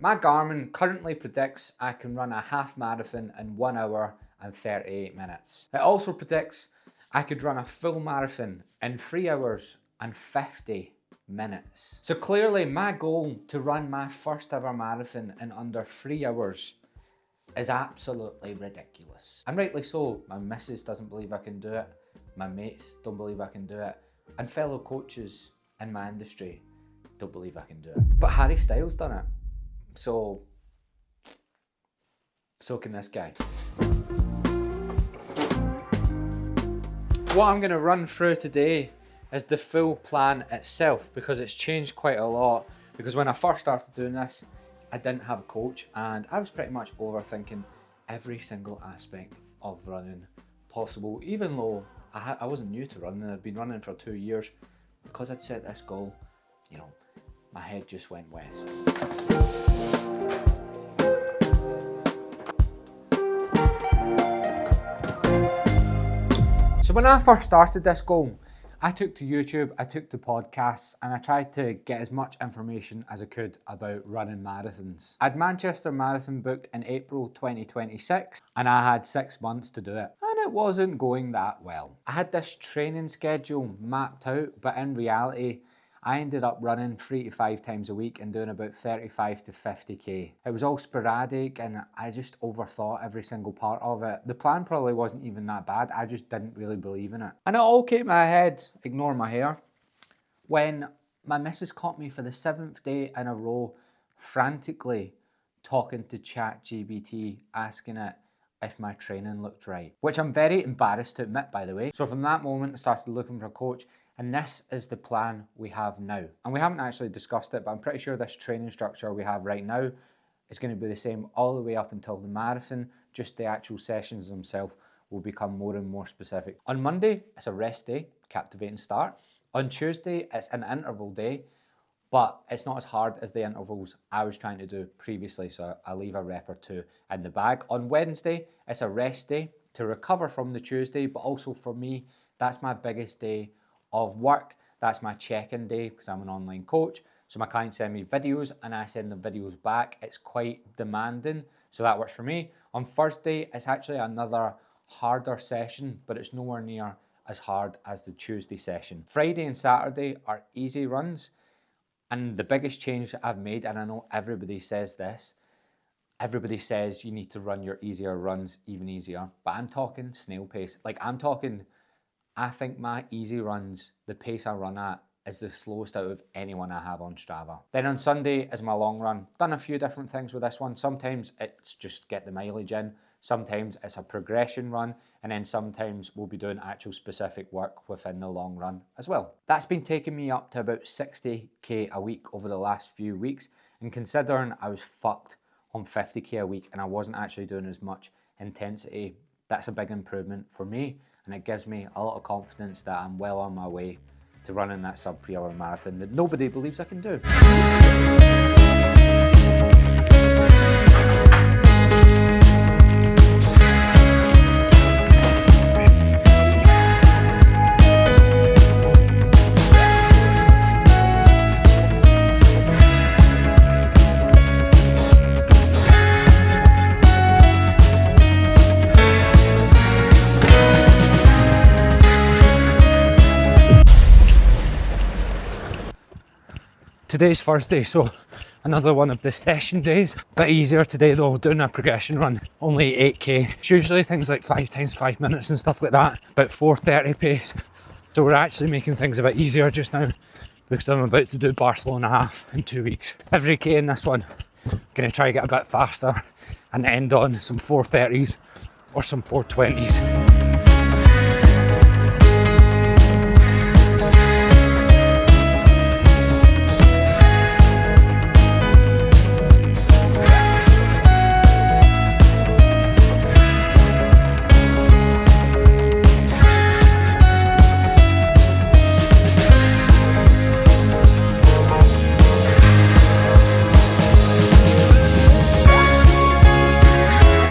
My Garmin currently predicts I can run a half marathon in 1 hour and 38 minutes. It also predicts I could run a full marathon in 3 hours and 50 minutes. So clearly my goal to run my first ever marathon in under 3 hours is absolutely ridiculous. And rightly so. My missus doesn't believe I can do it. My mates don't believe I can do it. And fellow coaches in my industry don't believe I can do it. But Harry Styles done it. So can this guy. What I'm going to run through today is the full plan itself, because it's changed quite a lot. Because when I first started doing this, I didn't have a coach and I was pretty much overthinking every single aspect of running possible, even though I wasn't new to running. I'd been running for 2 years. Because I'd set this goal, you know, my head just went west. So when I first started this goal, I took to YouTube, I took to podcasts, and I tried to get as much information as I could about running marathons. I had Manchester Marathon booked in April 2026, and I had 6 months to do it. And it wasn't going that well. I had this training schedule mapped out, but in reality, I ended up running 3 to 5 times a week and doing about 35 to 50k. It was all sporadic and I just overthought every single part of it. The plan probably wasn't even that bad, I just didn't really believe in it. And it all came to my head, ignore my hair, when my missus caught me for the 7th day in a row frantically talking to ChatGPT, asking it if my training looked right. Which I'm very embarrassed to admit, by the way. So from that moment I started looking for a coach. And this is the plan we have now. And we haven't actually discussed it, but I'm pretty sure this training structure we have right now is going to be the same all the way up until the marathon. Just the actual sessions themselves will become more and more specific. On Monday, it's a rest day, captivating start. On Tuesday, it's an interval day, but it's not as hard as the intervals I was trying to do previously, so I'll leave a rep or two in the bag. On Wednesday, it's a rest day to recover from the Tuesday, but also for me, that's my biggest day of work. That's my check-in day because I'm an online coach. So my clients send me videos and I send the videos back. It's quite demanding, so that works for me. On Thursday, it's actually another harder session, but it's nowhere near as hard as the Tuesday session. Friday and Saturday are easy runs. And the biggest change that I've made, and I know everybody says this, everybody says you need to run your easier runs even easier, but I'm talking snail pace. Like I think my easy runs, the pace I run at, is the slowest out of anyone I have on Strava. Then on Sunday is my long run. Done a few different things with this one. Sometimes it's just get the mileage in. Sometimes it's a progression run. And then sometimes we'll be doing actual specific work within the long run as well. That's been taking me up to about 60k a week over the last few weeks. And considering I was fucked on 50k a week and I wasn't actually doing as much intensity, that's a big improvement for me. And it gives me a lot of confidence that I'm well on my way to running that sub 3 hour marathon that nobody believes I can do. Today's Thursday, so another one of the session days. Bit easier today though, doing a progression run, only 8k. It's usually things like 5 times 5 minutes and stuff like that, about 4:30 pace. So we're actually making things a bit easier just now because I'm about to do Barcelona half in 2 weeks. Every k in this one, I'm gonna try to get a bit faster and end on some 4:30s or some 4:20s.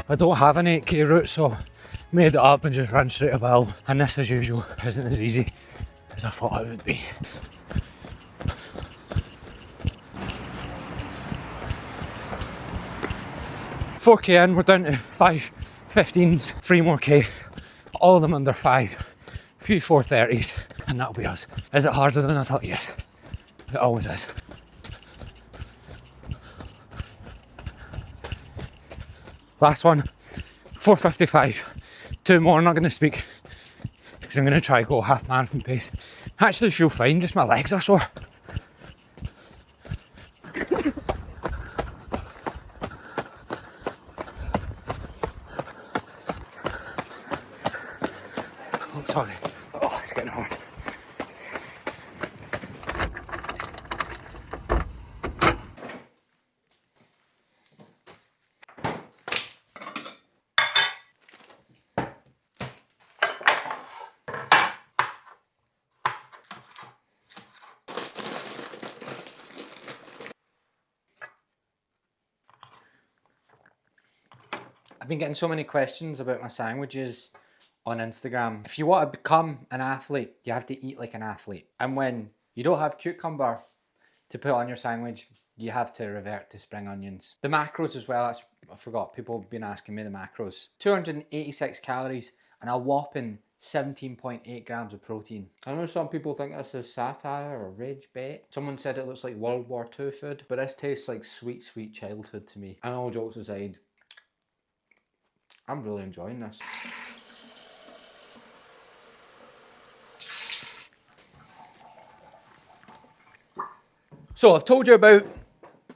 I don't have an 8k route, so made it up and just ran straight up a hill. And this, as usual, isn't as easy as I thought it would be. 4k in, we're down to 5:15s, 3 more k, all of them under 5, a few 4:30s, and that'll be us. Is it harder than I thought? Yes, it always is. Last one, 4:55, 2 more. I'm not going to speak because I'm going to try go half marathon pace. I actually feel fine, just my legs are sore. Oh, sorry. Oh, it's getting hard. I've been getting so many questions about my sandwiches on Instagram. If you want to become an athlete, you have to eat like an athlete. And when you don't have cucumber to put on your sandwich, you have to revert to spring onions. The macros as well, I forgot, people have been asking me the macros. 286 calories and a whopping 17.8 grams of protein. I know some people think this is satire or rage bait. Someone said it looks like World War II food, but this tastes like sweet, sweet childhood to me. And all jokes aside, I'm really enjoying this. So I've told you about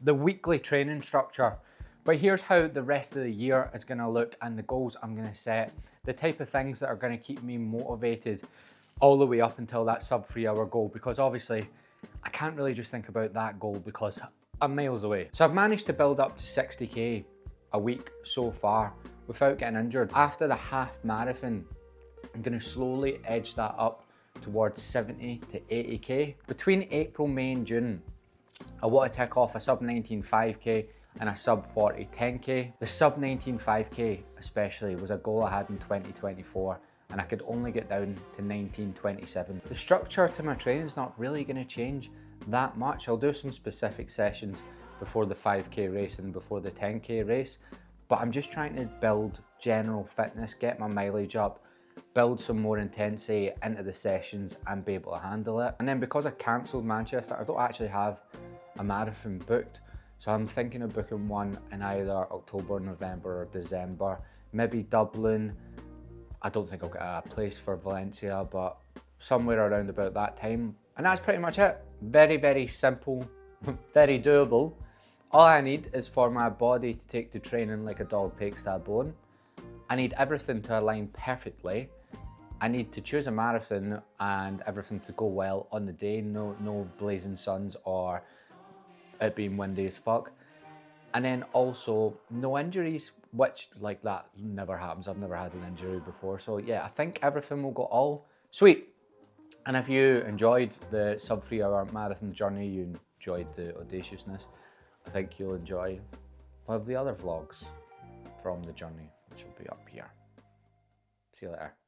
the weekly training structure, but here's how the rest of the year is going to look and the goals I'm going to set, the type of things that are going to keep me motivated all the way up until that sub 3 hour goal, because obviously I can't really just think about that goal because I'm miles away. So I've managed to build up to 60k a week so far without getting injured. After the half marathon, I'm going to slowly edge that up towards 70 to 80k. Between April, May and June, I want to tick off a sub 19 5k and a sub 40 10k. The sub 19 5k especially was a goal I had in 2024 and I could only get down to 1927. The structure to my training is not really going to change that much. I'll do some specific sessions before the 5k race and before the 10k race, but I'm just trying to build general fitness, get my mileage up, build some more intensity into the sessions and be able to handle it. And then because I cancelled Manchester, I don't actually have a marathon booked. So I'm thinking of booking one in either October, November or December. Maybe Dublin. I don't think I'll get a place for Valencia, but somewhere around about that time. And that's pretty much it. Very, very simple, very doable. All I need is for my body to take to training like a dog takes to a bone. I need everything to align perfectly. I need to choose a marathon and everything to go well on the day. No blazing suns or it being windy as fuck. And then also no injuries, which like that never happens. I've never had an injury before. So yeah, I think everything will go all sweet. And if you enjoyed the sub 3 hour marathon journey, you enjoyed the audaciousness, I think you'll enjoy one of the other vlogs from the journey, which will be up here. See you later.